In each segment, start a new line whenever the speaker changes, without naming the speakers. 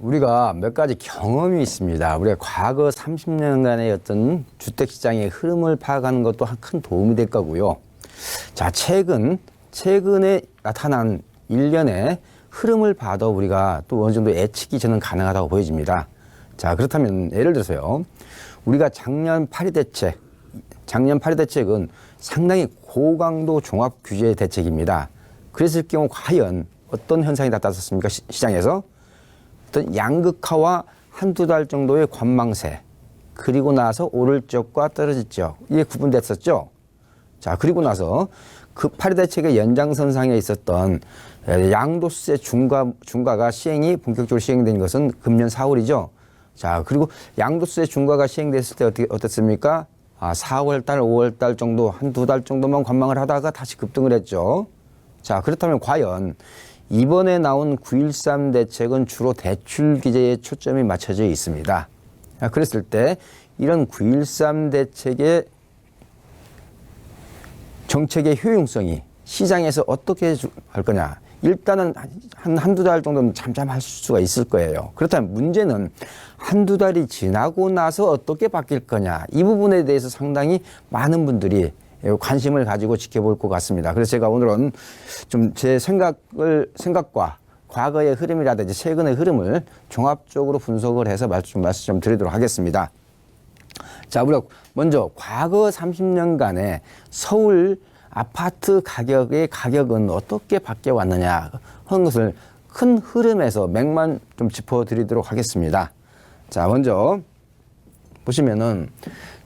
우리가 몇 가지 경험이 있습니다. 우리가 과거 30년간의 어떤 주택시장의 흐름을 파악하는 것도 큰 도움이 될 거고요. 자, 최근에 나타난 일련의 흐름을 봐도 우리가 또 어느 정도 예측이 저는 가능하다고 보여집니다. 자, 그렇다면 예를 들어서요. 우리가 작년 8.2 대책은 상당히 고강도 종합 규제 대책입니다. 그랬을 경우 과연 어떤 현상이 나타났습니까? 시장에서 어떤 양극화와 한두 달 정도의 관망세, 그리고 나서 오를 적과 떨어질 적, 이게 구분됐었죠. 자, 그리고 나서 그 8.2 대책의 연장선상에 있었던 양도세 중과가 본격적으로 시행된 것은 금년 4월이죠. 자, 그리고 양도세 중과가 시행됐을 때 어땠습니까? 4월 달, 5월 달 정도, 한두 달 정도만 관망을 하다가 다시 급등을 했죠. 자, 그렇다면 과연 이번에 나온 9.13 대책은 주로 대출 규제에 초점이 맞춰져 있습니다. 그랬을 때 이런 9.13 대책의 정책의 효용성이 시장에서 어떻게 할 거냐. 일단은 한두 달 정도는 잠잠할 수가 있을 거예요. 그렇다면 문제는 한두 달이 지나고 나서 어떻게 바뀔 거냐. 이 부분에 대해서 상당히 많은 분들이 관심을 가지고 지켜볼 것 같습니다. 그래서 제가 오늘은 좀 제 생각과 과거의 흐름이라든지 최근의 흐름을 종합적으로 분석을 해서 말씀 좀 드리도록 하겠습니다. 자, 우리가 먼저 과거 30년간의 서울 아파트 가격의 가격은 어떻게 바뀌어 왔느냐 하는 것을 큰 흐름에서 맥만 좀 짚어드리도록 하겠습니다. 자, 먼저 보시면은,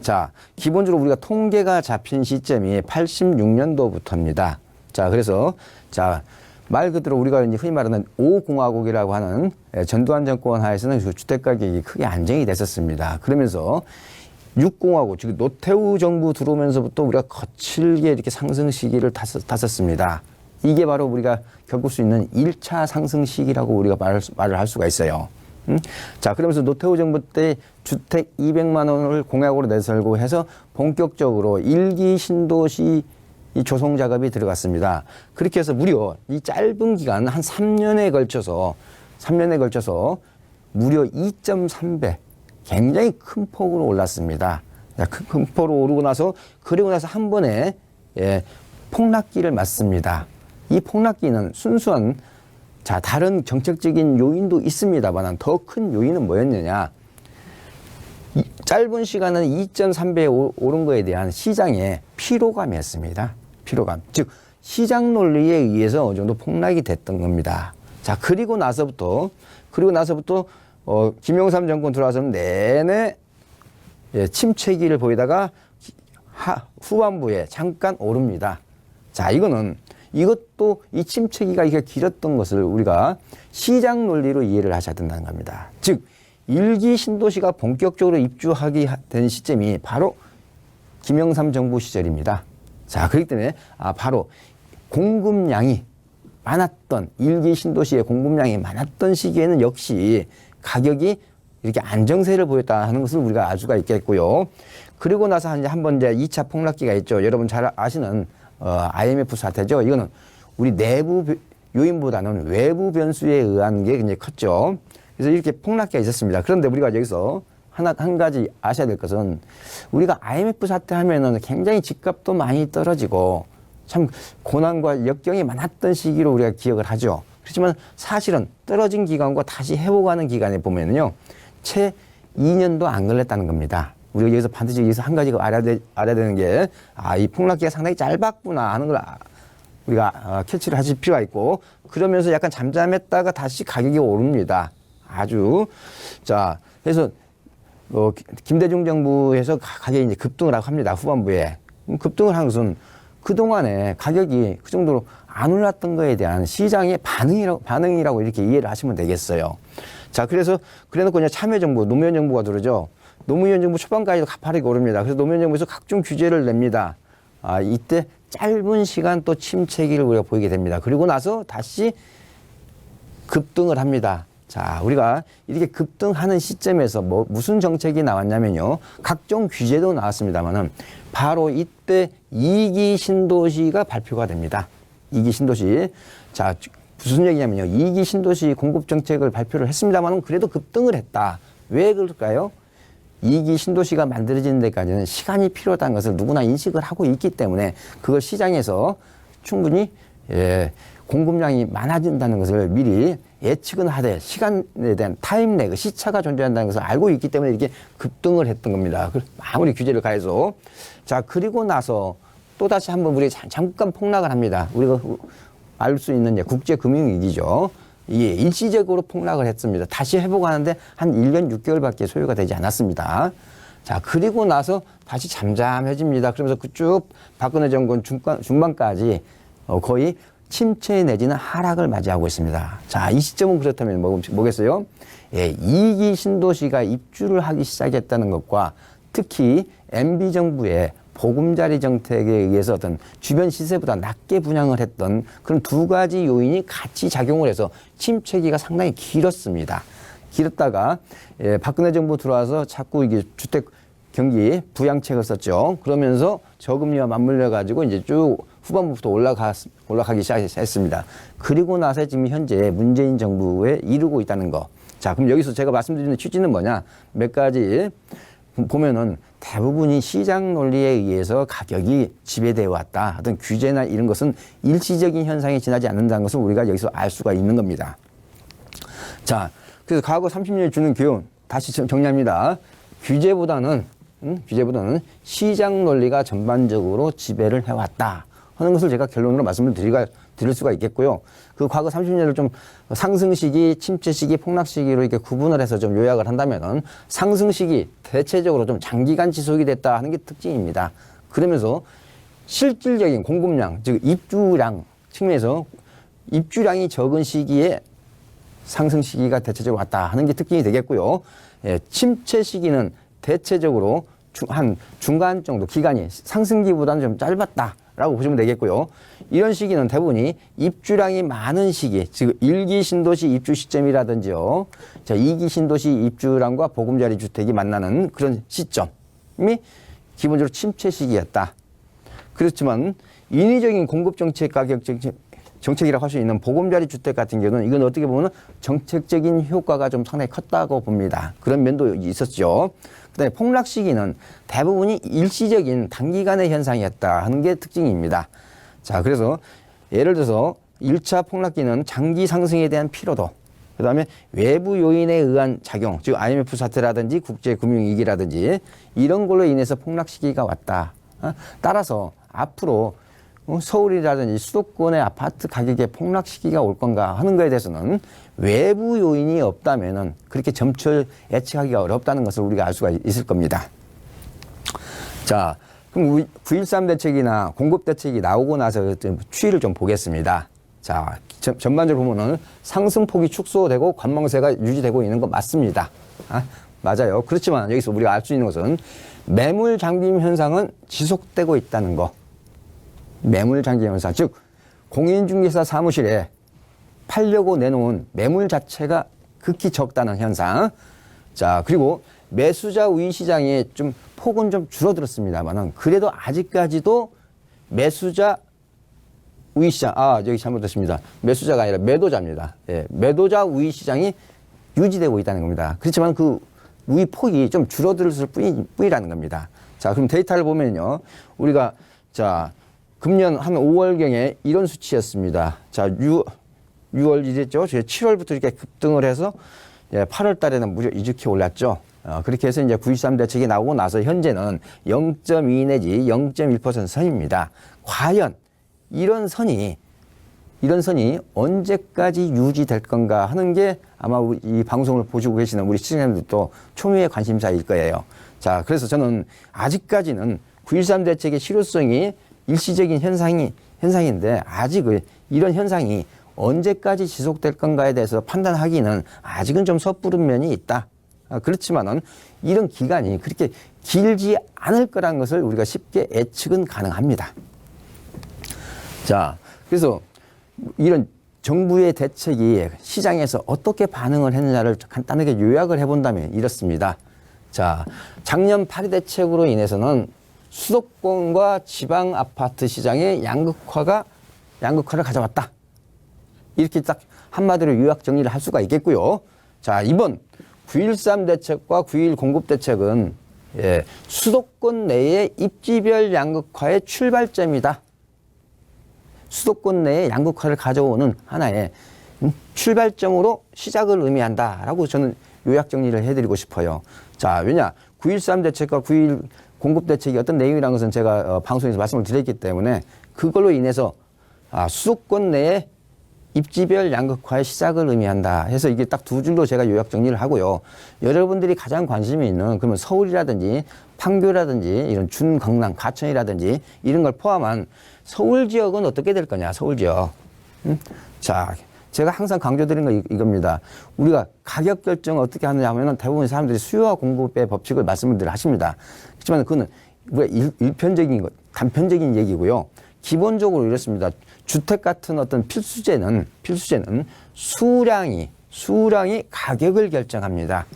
자, 기본적으로 우리가 통계가 잡힌 시점이 86년도부터입니다. 자, 그래서, 자, 말 그대로 우리가 이제 흔히 말하는 5공화국이라고 하는 전두환 정권 하에서는 주택가격이 크게 안정이 됐었습니다. 그러면서 6공화국, 즉 노태우 정부 들어오면서부터 우리가 거칠게 이렇게 상승 시기를 탔었습니다. 이게 바로 우리가 겪을 수 있는 1차 상승 시기라고 우리가 말을 할 수가 있어요. 자, 그러면서 노태우 정부 때 주택 200만 원을 공약으로 내세우고 해서 본격적으로 1기 신도시 이 조성 작업이 들어갔습니다. 그렇게 해서 무려 이 짧은 기간 한 3년에 걸쳐서 무려 2.3배 굉장히 큰 폭으로 올랐습니다. 큰 폭으로 오르고 나서 그리고 나서 한 번에 폭락기를 맞습니다. 이 폭락기는 순수한 다른 정책적인 요인도 있습니다만 더 큰 요인은 뭐였느냐. 짧은 시간은 2.3배 오른 거에 대한 시장의 피로감이었습니다. 피로감. 즉, 시장 논리에 의해서 어느 정도 폭락이 됐던 겁니다. 자, 그리고 나서부터 김영삼 정권 들어와서는 내내 침체기를 보이다가 후반부에 잠깐 오릅니다. 자, 이것도 이 침체기가 이렇게 길었던 것을 우리가 시장 논리로 이해를 하셔야 된다는 겁니다. 즉, 1기 신도시가 본격적으로 입주하게 된 시점이 바로 김영삼 정부 시절입니다. 자, 그렇기 때문에 바로 공급량이 많았던 1기 신도시의 공급량이 많았던 시기에는 역시 가격이 이렇게 안정세를 보였다 하는 것을 우리가 알 수가 있겠고요. 그리고 나서 한번 2차 폭락기가 있죠. 여러분 잘 아시는 IMF 사태죠. 이거는 우리 내부 요인보다는 외부 변수에 의한 게 굉장히 컸죠. 그래서 이렇게 폭락기가 있었습니다. 그런데 우리가 여기서 한 가지 아셔야 될 것은 우리가 IMF 사태 하면은 굉장히 집값도 많이 떨어지고 참 고난과 역경이 많았던 시기로 우리가 기억을 하죠. 그렇지만 사실은 떨어진 기간과 다시 회복하는 기간에 보면요. 채 2년도 안 걸렸다는 겁니다. 우리가 여기서 반드시 한 가지가 알아야 되는 게, 이 폭락기가 상당히 짧았구나 하는 걸 우리가 캐치를 하실 필요가 있고, 그러면서 약간 잠잠했다가 다시 가격이 오릅니다. 자, 그래서, 김대중 정부에서 가격이 이제 급등을 하고 합니다. 후반부에. 급등을 한 것은 그동안에 가격이 그 정도로 안 올랐던 거에 대한 시장의 반응이라고 이렇게 이해를 하시면 되겠어요. 자, 그래놓고 이제 참여정부, 노무현 정부가 들어오죠. 노무현 정부 초반까지도 가파르게 오릅니다. 그래서 노무현 정부에서 각종 규제를 냅니다. 이때 짧은 시간 또 침체기를 우리가 보이게 됩니다. 그리고 나서 다시 급등을 합니다. 자, 우리가 이렇게 급등하는 시점에서 무슨 정책이 나왔냐면요. 각종 규제도 나왔습니다만은 바로 이때 2기 신도시가 발표가 됩니다. 2기 신도시. 자, 무슨 얘기냐면요. 2기 신도시 공급 정책을 발표를 했습니다만 그래도 급등을 했다. 왜 그럴까요? 2기 신도시가 만들어지는 데까지는 시간이 필요하다는 것을 누구나 인식을 하고 있기 때문에 그걸 시장에서 충분히 공급량이 많아진다는 것을 미리 예측은 하되 시간에 대한 타임 래그, 시차가 존재한다는 것을 알고 있기 때문에 이렇게 급등을 했던 겁니다. 아무리 규제를 가해서. 자, 그리고 나서 또다시 한번 우리 잠깐 폭락을 합니다. 우리가 알 수 있는 국제금융위기죠. 이게 일시적으로 폭락을 했습니다. 다시 회복하는데 한 1년 6개월밖에 소요가 되지 않았습니다. 자, 그리고 나서 다시 잠잠해집니다. 그러면서 쭉 박근혜 정권 중반까지 거의 침체 내지는 하락을 맞이하고 있습니다. 자, 이 시점은 그렇다면 뭐겠어요? 2기 신도시가 입주를 하기 시작했다는 것과 특히 MB 정부의 보금자리 정책에 의해서 어떤 주변 시세보다 낮게 분양을 했던 그런 두 가지 요인이 같이 작용을 해서 침체기가 상당히 길었습니다. 길었다가 박근혜 정부 들어와서 자꾸 이게 주택 경기 부양책을 썼죠. 그러면서 저금리와 맞물려 가지고 이제 쭉 후반부부터 올라가기 시작했습니다. 그리고 나서 지금 현재 문재인 정부에 이르고 있다는 거. 자, 그럼 여기서 제가 말씀드리는 취지는 뭐냐? 몇 가지 보면은 대부분이 시장 논리에 의해서 가격이 지배되어 왔다. 어떤 규제나 이런 것은 일시적인 현상이 지나지 않는다는 것을 우리가 여기서 알 수가 있는 겁니다. 자, 그래서 과거 30년이 주는 교훈 다시 정리합니다. 규제보다는 시장 논리가 전반적으로 지배를 해왔다 하는 것을 제가 결론으로 말씀을 드릴 수가 있겠고요. 그 과거 30년을 좀 상승 시기, 침체 시기, 폭락 시기로 이렇게 구분을 해서 좀 요약을 한다면은 상승 시기 대체적으로 좀 장기간 지속이 됐다 하는 게 특징입니다. 그러면서 실질적인 공급량, 즉 입주량 측면에서 입주량이 적은 시기에 상승 시기가 대체적으로 왔다 하는 게 특징이 되겠고요. 침체 시기는 대체적으로 한 중간 정도 기간이 상승기보다는 좀 짧았다라고 보시면 되겠고요. 이런 시기는 대부분이 입주량이 많은 시기, 즉 1기 신도시 입주 시점이라든지요. 자, 2기 신도시 입주량과 보금자리 주택이 만나는 그런 시점이 기본적으로 침체 시기였다. 그렇지만 인위적인 공급 정책, 가격 정책이라고 할 수 있는 보금자리 주택 같은 경우는 이건 어떻게 보면 정책적인 효과가 좀 상당히 컸다고 봅니다. 그런 면도 있었죠. 그다음에 폭락 시기는 대부분이 일시적인 단기간의 현상이었다 하는 게 특징입니다. 자, 그래서 예를 들어서 1차 폭락기는 장기 상승에 대한 피로도, 그다음에 외부 요인에 의한 작용, 즉 IMF 사태라든지 국제금융위기라든지 이런 걸로 인해서 폭락 시기가 왔다. 따라서 앞으로 서울이라든지 수도권의 아파트 가격의 폭락 시기가 올 건가 하는 것에 대해서는 외부 요인이 없다면은 그렇게 점철 예측하기가 어렵다는 것을 우리가 알 수가 있을 겁니다. 자, 그럼 9.13 대책이나 공급 대책이 나오고 나서 좀 추이를 좀 보겠습니다. 자, 전반적으로 보면은 상승폭이 축소되고 관망세가 유지되고 있는 거 맞습니다. 맞아요. 그렇지만 여기서 우리가 알 수 있는 것은 매물 잠김 현상은 지속되고 있다는 거. 매물 잠김 현상, 즉 공인중개사 사무실에 팔려고 내놓은 매물 자체가 극히 적다는 현상. 자, 그리고 매수자 우위 시장의 좀 폭은 좀 줄어들었습니다만은 그래도 아직까지도 매수자 우위 시장, 여기 잘못됐습니다. 매수자가 아니라 매도자입니다. 매도자 우위 시장이 유지되고 있다는 겁니다. 그렇지만 그 우위 폭이 좀 줄어들었을 뿐이라는 겁니다. 자, 그럼 데이터를 보면요, 우리가 자 금년 한 5월경에 이런 수치였습니다. 자, 6월 이랬죠. 7월부터 이렇게 급등을 해서 8월 달에는 무려 이렇게 올랐죠. 그렇게 해서 이제 9.13 대책이 나오고 나서 현재는 0.2 내지 0.1% 선입니다. 과연 이런 선이 언제까지 유지될 건가 하는 게 아마 이 방송을 보시고 계시는 우리 시청자분들도 초미의 관심사일 거예요. 자, 그래서 저는 아직까지는 9.13 대책의 실효성이 일시적인 현상인데 아직 이런 현상이 언제까지 지속될 건가에 대해서 판단하기는 아직은 좀 섣부른 면이 있다. 그렇지만은 이런 기간이 그렇게 길지 않을 거라는 것을 우리가 쉽게 예측은 가능합니다. 자, 그래서 이런 정부의 대책이 시장에서 어떻게 반응을 했느냐를 간단하게 요약을 해본다면 이렇습니다. 자, 작년 파리 대책으로 인해서는 수도권과 지방 아파트 시장의 양극화를 가져왔다. 이렇게 딱 한마디로 요약 정리를 할 수가 있겠고요. 자, 이번 9.13 대책과 9.1 공급 대책은 수도권 내의 입지별 양극화의 출발점이다. 수도권 내의 양극화를 가져오는 하나의 출발점으로 시작을 의미한다라고 저는 요약 정리를 해드리고 싶어요. 자, 왜냐 9.13 대책과 9.1 공급 대책이 어떤 내용이라는 것은 제가 방송에서 말씀을 드렸기 때문에 그걸로 인해서 수도권 내의 입지별 양극화의 시작을 의미한다 해서 이게 딱 두 줄로 제가 요약 정리를 하고요. 여러분들이 가장 관심이 있는 그러면 서울이라든지 판교라든지 이런 준강남, 가천이라든지 이런 걸 포함한 서울 지역은 어떻게 될 거냐, 서울 지역. 자, 제가 항상 강조드리는 거 이겁니다. 우리가 가격 결정을 어떻게 하느냐 하면은 대부분 사람들이 수요와 공급의 법칙을 말씀을 늘 하십니다. 그렇지만 그거는 우리가 일편적인 것, 단편적인 얘기고요. 기본적으로 이렇습니다. 주택 같은 어떤 필수제는 수량이 가격을 결정합니다.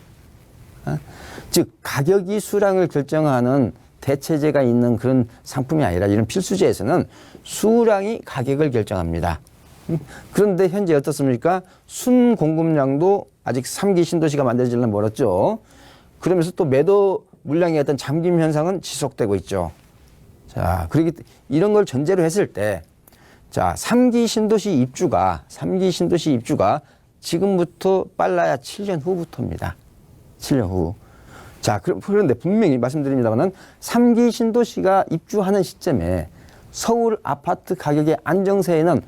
즉 가격이 수량을 결정하는 대체제가 있는 그런 상품이 아니라 이런 필수제에서는 수량이 가격을 결정합니다. 그런데 현재 어떻습니까? 순 공급량도 아직 3기 신도시가 만들어지려면 멀었죠. 그러면서 또 매도 물량의 어떤 잠김 현상은 지속되고 있죠. 자, 이런 걸 전제로 했을 때, 자, 3기 신도시 입주가 지금부터 빨라야 7년 후부터입니다. 7년 후. 자, 그런데 분명히 말씀드립니다만은 3기 신도시가 입주하는 시점에 서울 아파트 가격의 안정세에는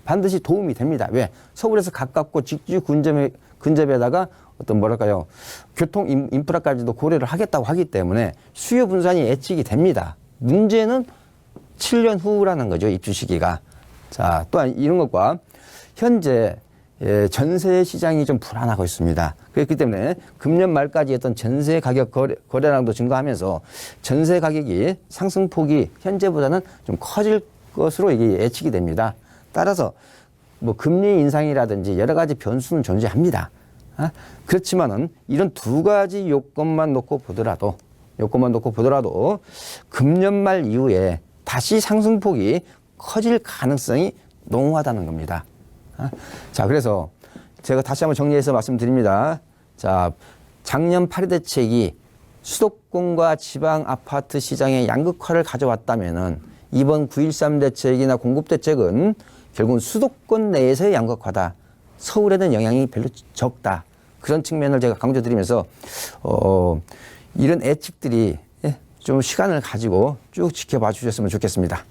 반드시 도움이 됩니다. 왜? 서울에서 가깝고 직주 근접에다가 어떤 뭐랄까요, 교통 인프라까지도 고려를 하겠다고 하기 때문에 수요 분산이 예측이 됩니다. 문제는 7년 후라는 거죠, 입주 시기가. 자, 또한 이런 것과 현재 전세 시장이 좀 불안하고 있습니다. 그렇기 때문에 금년 말까지 했던 전세 가격 거래량도 증가하면서 전세 가격이 상승폭이 현재보다는 좀 커질 것으로 이게 예측이 됩니다. 따라서 뭐 금리 인상이라든지 여러 가지 변수는 존재합니다. 그렇지만은 이런 두 가지 요건만 놓고 보더라도 금년 말 이후에 다시 상승폭이 커질 가능성이 농후하다는 겁니다. 자, 그래서 제가 다시 한번 정리해서 말씀드립니다. 자, 작년 8회 대책이 수도권과 지방 아파트 시장의 양극화를 가져왔다면은 이번 9.13 대책이나 공급 대책은 결국은 수도권 내에서의 양극화다. 서울에는 영향이 별로 적다. 그런 측면을 제가 강조드리면서 이런 예측들이 좀 시간을 가지고 쭉 지켜봐 주셨으면 좋겠습니다.